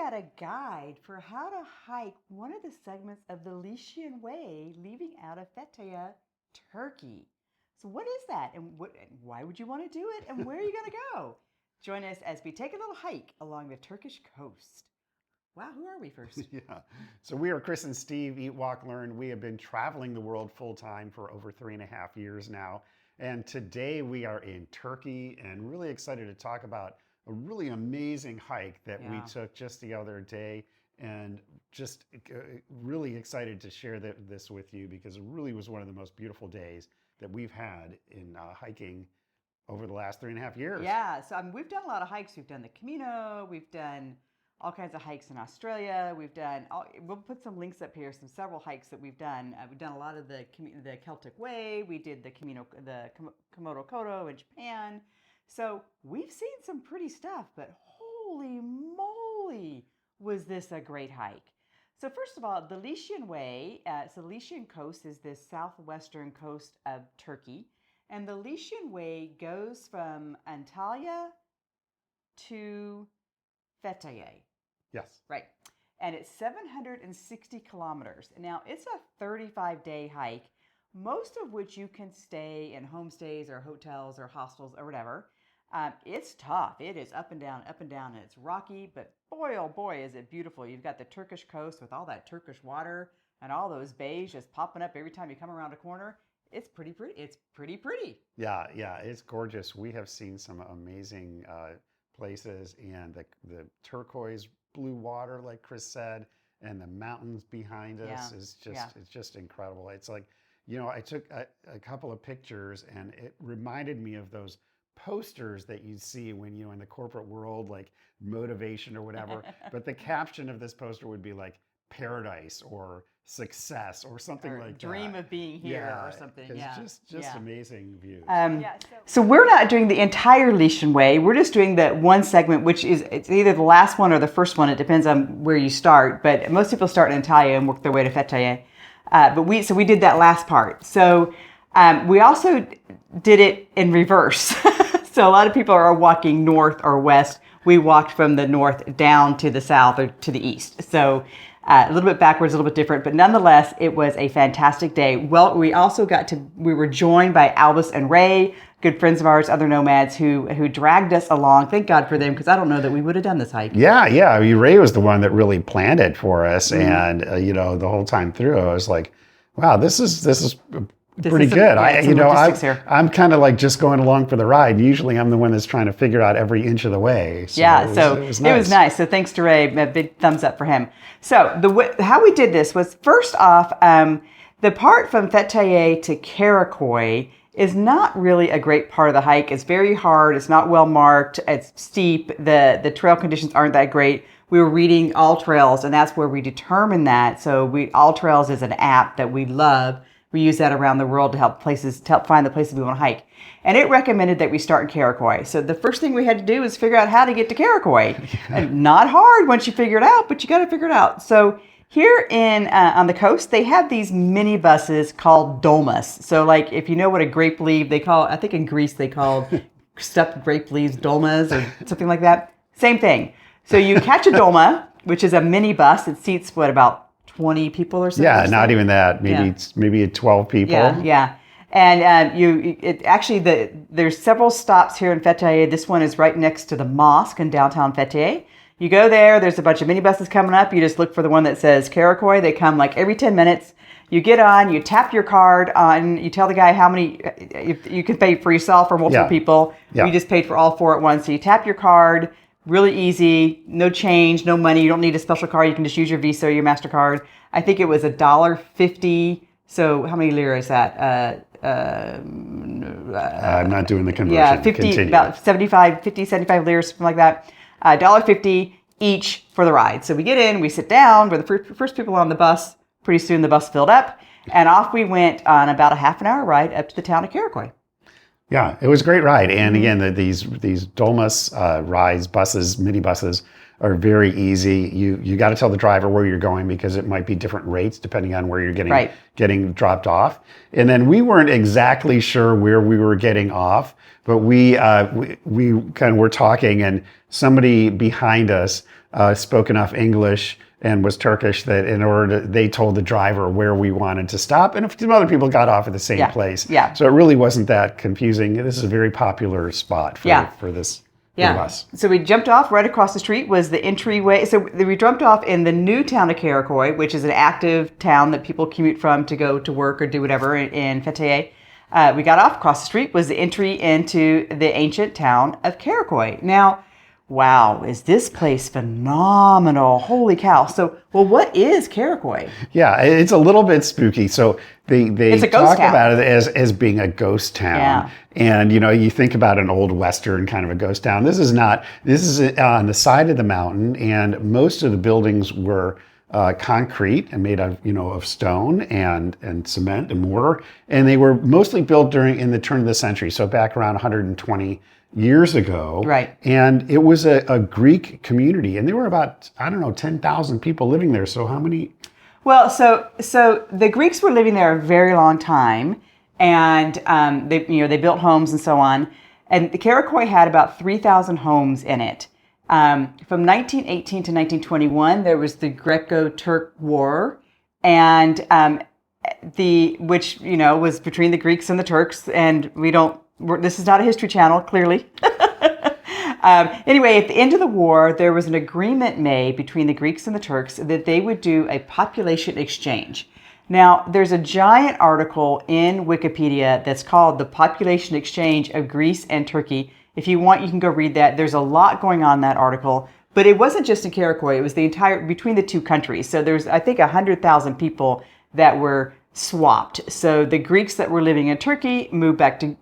got a guide for how to hike one of the segments of the Lycian Way leaving out of Fethiye, Turkey. So what is that, and why would you want to do it, and where are you going to go? Join us as we take a little hike along the Turkish coast. Wow, who are we first? Yeah. So we are Chris and Steve, EatWalkLearn. We have been traveling the world full time for over 3.5 years now. And today we are in Turkey and really excited to talk about a really amazing hike that we took just the other day, and just really excited to share this with you because it really was one of the most beautiful days that we've had in hiking over the last 3.5 years. Yeah, so we've done a lot of hikes. We've done the Camino, we've done all kinds of hikes in Australia. We'll put some links up here, several hikes that we've done. We've done a lot of the Celtic Way. We did the Camino, the Komodo Kodo in Japan. So we've seen some pretty stuff, but holy moly, was this a great hike. So first of all, the Lycian Way, so the Lycian Coast is the southwestern coast of Turkey. And the Lycian Way goes from Antalya to Fethiye. Yes. Right. And it's 760 kilometers. Now, it's a 35-day hike, most of which you can stay in homestays or hotels or hostels or whatever. It's tough. It is up and down, and it's rocky, but boy, oh boy, is it beautiful. You've got the Turkish coast with all that Turkish water and all those bays just popping up every time you come around a corner. It's pretty pretty. It's pretty pretty. Yeah, it's gorgeous. We have seen some amazing places, and the turquoise blue water, like Chris said, and the mountains behind us is just it's just incredible. It's like, I took a couple of pictures, and it reminded me of those posters that you see when in the corporate world, like motivation or whatever. But the caption of this poster would be like paradise or success or something like dream that. of being here or something. It's just amazing views. So we're not doing the entire Lycian Way. We're just doing the one segment, which it's either the last one or the first one. It depends on where you start. But most people start in Antalya and work their way to Fethiye. But we did that last part. So we also did it in reverse. So a lot of people are walking north or west. We walked from the north down to the south or to the east. So a little bit backwards, a little bit different, but nonetheless, it was a fantastic day. Well, we were joined by Albus and Ray, good friends of ours, other nomads who dragged us along. Thank God for them, because I don't know that we would have done this hike. Yeah. I mean, Ray was the one that really planned it for us. Mm-hmm. And, the whole time through, I was like, wow, this is pretty good. I'm kind of like just going along for the ride. Usually I'm the one that's trying to figure out every inch of the way. So it was nice. So thanks to Ray, a big thumbs up for him. So how we did this was, first off, the part from Fethiye to Kayaköy is not really a great part of the hike. It's very hard. It's not well marked. It's steep. The trail conditions aren't that great. We were reading All Trails, and that's where we determined that. So All Trails is an app that we love. We use that around the world to help find the places we want to hike. And it recommended that we start in Kayaköy. So the first thing we had to do was figure out how to get to Kayaköy. And not hard once you figure it out, but you got to figure it out. So here on the coast, they have these mini buses called dolmas. So like if you know what a grape leaf, I think in Greece they called stuffed grape leaves dolmas or something like that. Same thing. So you catch a dolma, which is a mini bus. It seats, about 20 people or something? Yeah, not even that. Maybe 12 people. Yeah. And there's several stops here in Fethiye. This one is right next to the mosque in downtown Fethiye. You go there. There's a bunch of minibuses coming up. You just look for the one that says Kayaköy. They come like every 10 minutes. You get on. You tap your card on. You tell the guy how many. You can pay for yourself or multiple people. Yeah. We just paid for all 4 at once. So you tap your card. Really easy, no change, no money. You don't need a special card. You can just use your Visa or your MasterCard. I think it was $1.50. So how many lira is that? I'm not doing the conversion. Yeah, 50, about 75 lira, something like that. $1.50 each for the ride. So we get in, we sit down. We're the first people on the bus. Pretty soon the bus filled up. And off we went on about a half an hour ride up to the town of Kayaköy. Yeah, it was a great ride. And again, these dolmas rides, buses, mini buses, are very easy. You got to tell the driver where you're going because it might be different rates depending on where you're getting dropped off. And then we weren't exactly sure where we were getting off, but we kind of were talking, and somebody behind us spoke enough English and was Turkish that they told the driver where we wanted to stop, and some other people got off at the same place. Yeah. So it really wasn't that confusing. This is a very popular spot for this bus. So we jumped off. Right across the street was the entryway. So we jumped off in the new town of Kayaköy, which is an active town that people commute from to go to work or do whatever in Fethiye. We got off. Across the street was the entry into the ancient town of Kayaköy. Now, wow, is this place phenomenal? Holy cow. So, well, what is Kayaköy? Yeah, it's a little bit spooky. So they talk about it as being a ghost town. Yeah. And, you think about an old Western kind of a ghost town. This is not. This is on the side of the mountain, and most of the buildings were concrete and made of stone and cement and mortar. And they were mostly built in the turn of the century, so back around 120 years ago. Right. And it was a Greek community, and there were about, 10,000 people living there. So how many? Well, so the Greeks were living there a very long time, and they built homes and so on. And the Kayaköy had about 3,000 homes in it. From 1918 to 1921, there was the Greco-Turk War, and which was between the Greeks and the Turks, and this is not a history channel, clearly. Anyway, at the end of the war, there was an agreement made between the Greeks and the Turks that they would do a population exchange. Now, there's a giant article in Wikipedia that's called The Population Exchange of Greece and Turkey. If you want, you can go read that. There's a lot going on in that article. But it wasn't just in Kayaköy. It was the entire, between the two countries. So there's, I think, 100,000 people that were swapped. So the Greeks that were living in Turkey moved back to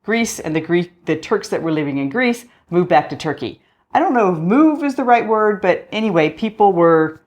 Greece, and the Turks that were living in Greece moved back to Turkey. I don't know if move is the right word, but anyway, people were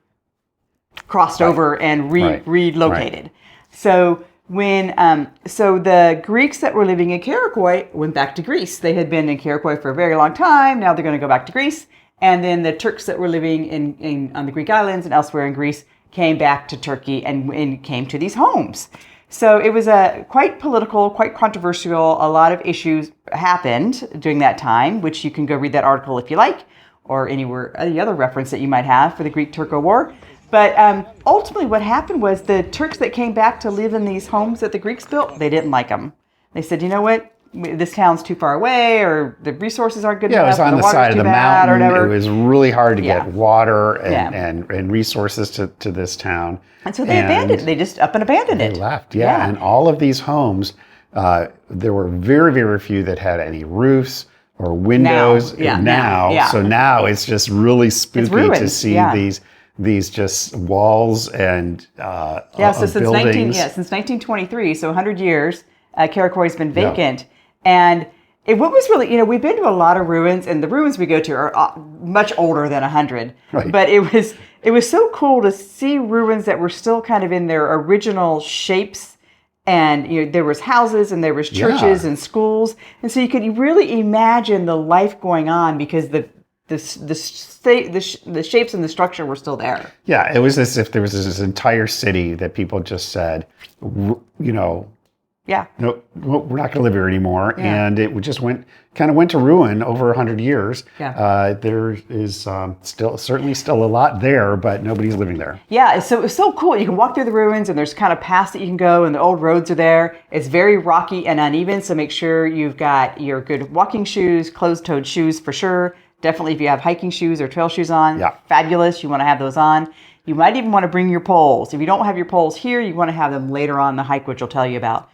crossed over and relocated. Right. So so the Greeks that were living in Kayaköy went back to Greece. They had been in Kayaköy for a very long time. Now they're going to go back to Greece. And then the Turks that were living on the Greek islands and elsewhere in Greece came back to Turkey and came to these homes. So it was quite political, quite controversial. A lot of issues happened during that time, which you can go read that article if you like, or any other reference that you might have for the Greek-Turko War. But ultimately what happened was the Turks that came back to live in these homes that the Greeks built, they didn't like them. They said, you know what? This town's too far away, or the resources aren't good enough. Yeah, it was on the side of the mountain. It was really hard to get water and resources to this town. And so they abandoned it. They just up and abandoned it. They left, And all of these homes, there were very, very few that had any roofs or windows. So now it's just really spooky to see these just walls and since buildings. Since 1923, so 100 years, Kayaköy's been vacant. And what was really, we've been to a lot of ruins, and the ruins we go to are much older than 100. Right. But it was so cool to see ruins that were still kind of in their original shapes. And there was houses and there was churches and schools, and so you could really imagine the life going on because the shapes and the structure were still there. Yeah, it was as if there was this entire city that people just said, no, we're not going to live here anymore. Yeah. And it just went to ruin over 100 years. Yeah. There is certainly still a lot there, but nobody's living there. Yeah, so it's so cool. You can walk through the ruins, and there's kind of paths that you can go, and the old roads are there. It's very rocky and uneven, so make sure you've got your good walking shoes, closed-toed shoes for sure. Definitely if you have hiking shoes or trail shoes on, fabulous. You want to have those on. You might even want to bring your poles. If you don't have your poles here, you want to have them later on the hike, which I'll tell you about.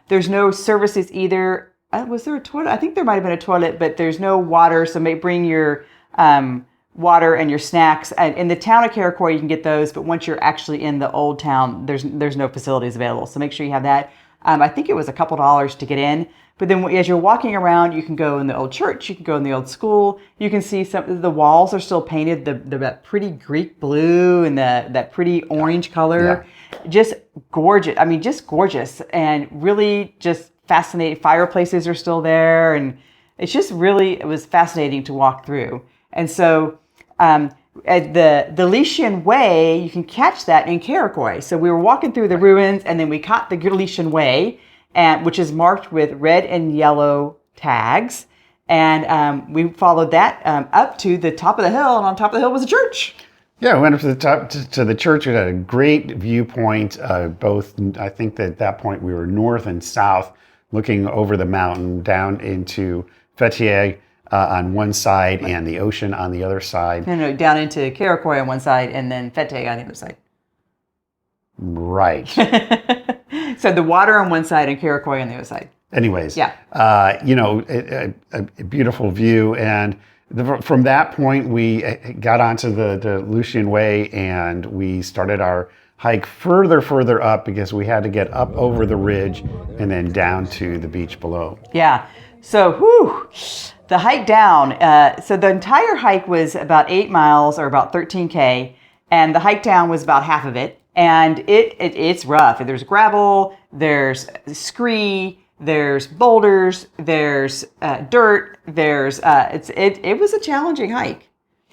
There's no services either. Was there a toilet? I think there might have been a toilet, but there's no water. So bring your water and your snacks. In the town of Kayaköy, you can get those, but once you're actually in the old town, there's no facilities available. So make sure you have that. I think it was a couple $2 to get in. But then as you're walking around, you can go in the old church, you can go in the old school. You can see the walls are still painted that pretty Greek blue and that pretty orange color. Yeah. Just gorgeous. I mean, just gorgeous and really just fascinating. Fireplaces are still there. And it's just it was fascinating to walk through. And so The Lycian Way, you can catch that in Kayaköy. So we were walking through the ruins, and then we caught the Lycian Way, which is marked with red and yellow tags. And we followed that up to the top of the hill, and on top of the hill was a church. Yeah, we went up to the top to the church. We had a great viewpoint. Both, I think that at that point we were north and south, looking over the mountain down into Fethiye on one side and the ocean on the other side. No, down into Kayaköy on one side and then Fethiye on the other side. Right. So the water on one side and Kayaköy on the other side. Anyways, yeah, a beautiful view, and from that point we got onto the Lycian Way, and we started our hike further up because we had to get up over the ridge and then down to the beach below. Yeah, so the hike down. So the entire hike was about 8 miles or about 13K, and the hike down was about half of it, and it's rough. There's gravel, there's scree. There's boulders, there's dirt, there's it was a challenging hike,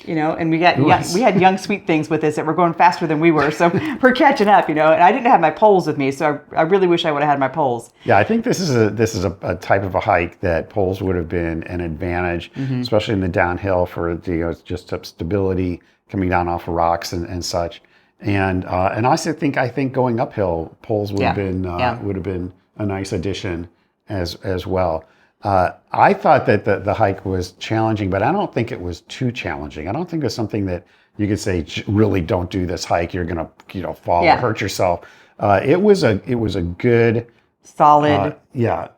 and we had young sweet things with us that were going faster than we were, so we're catching up, and I didn't have my poles with me, so I really wish I would have had my poles. Yeah, I think this is a type of a hike that poles would have been an advantage, especially in the downhill for just stability coming down off of rocks and such, and I think going uphill poles would have been a nice addition as well. I thought that the hike was challenging, but I don't think it was too challenging. I don't think it was something that you could say, really don't do this hike, you're gonna fall or hurt yourself. It was a good solid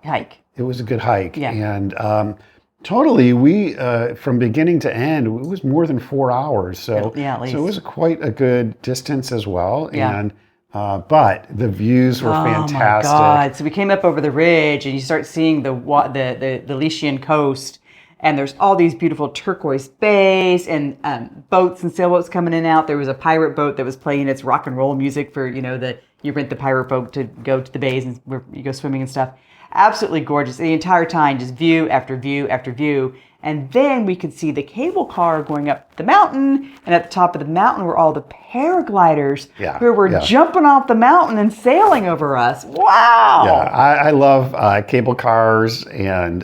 hike. It was a good hike. Yeah. And totally we from beginning to end it was more than 4 hours. So at least. So it was quite a good distance as well. Yeah. And but the views were fantastic. Oh my God! So we came up over the ridge, and you start seeing the Lycian coast, and there's all these beautiful turquoise bays and boats and sailboats coming in and out. There was a pirate boat that was playing its rock and roll music for you rent the pirate boat to go to the bays and where you go swimming and stuff. Absolutely gorgeous. The entire time, just view after view after view. And then we could see the cable car going up the mountain, and at the top of the mountain were all the paragliders who were jumping off the mountain and sailing over us. Wow! Yeah, I love cable cars and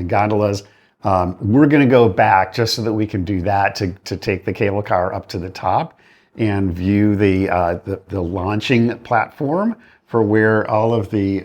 gondolas. We're going to go back just so that we can do that to take the cable car up to the top and view the launching platform for where all of the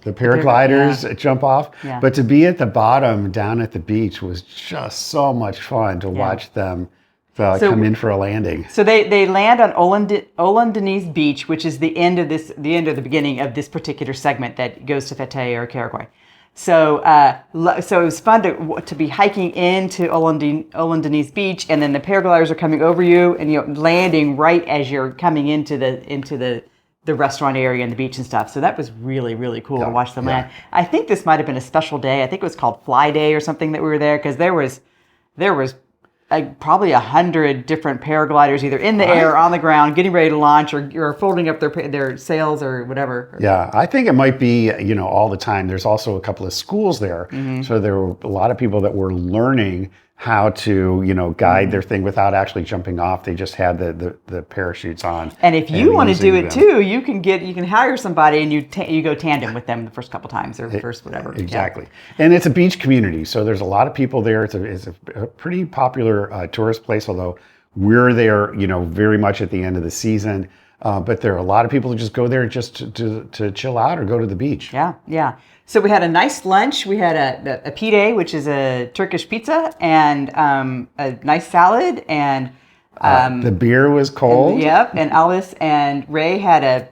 paragliders jump off. Yeah. But to be at the bottom down at the beach was just so much fun to watch them come in for a landing. So they land on Uledenzin Beach, which is the end of the beginning of this particular segment that goes to Fethiye or Kayaköy. So it was fun to be hiking into Uledenzin Beach, and then the paragliders are coming over you, and landing right as you're coming into the restaurant area and the beach and stuff. So that was really, really cool to watch them land. I think this might have been a special day. I think it was called Fly Day or something that we were there, because there was probably 100 different paragliders either in the air or on the ground getting ready to launch or folding up their sails or whatever. Yeah, I think it might be, all the time. There's also a couple of schools there. Mm-hmm. So there were a lot of people that were learning how to, guide their thing without actually jumping off. They just had the parachutes on. And if you want to do it too, you can hire somebody and you go tandem with them the first couple times or first whatever. Exactly. Yeah. And it's a beach community, so there's a lot of people there. It's a pretty popular tourist place, although we're there, very much at the end of the season. But there are a lot of people who just go there just to chill out or go to the beach. Yeah, yeah. So we had a nice lunch. We had a pide, which is a Turkish pizza, and a nice salad, and the beer was cold. And Alice and Ray had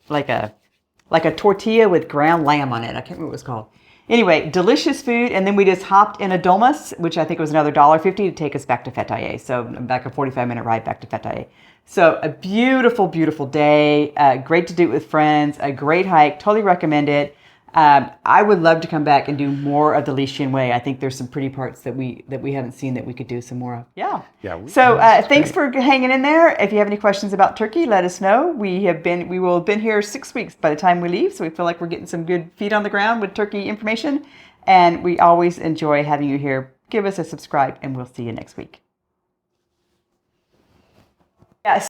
like a tortilla with ground lamb on it. I can't remember what it was called. Anyway, delicious food, and then we just hopped in a Domus, which I think was another $1.50 to take us back to Fethiye. So back a 45-minute ride back to Fethiye. So a beautiful, beautiful day. Great to do it with friends. A great hike. Totally recommend it. I would love to come back and do more of the Lycian Way. I think there's some pretty parts that we haven't seen that we could do some more of. Yeah. So thanks for hanging in there. If you have any questions about Turkey, let us know. We will have been here 6 weeks by the time we leave, so we feel like we're getting some good feet on the ground with Turkey information. And we always enjoy having you here give us a subscribe, and we'll see you next week. Yes.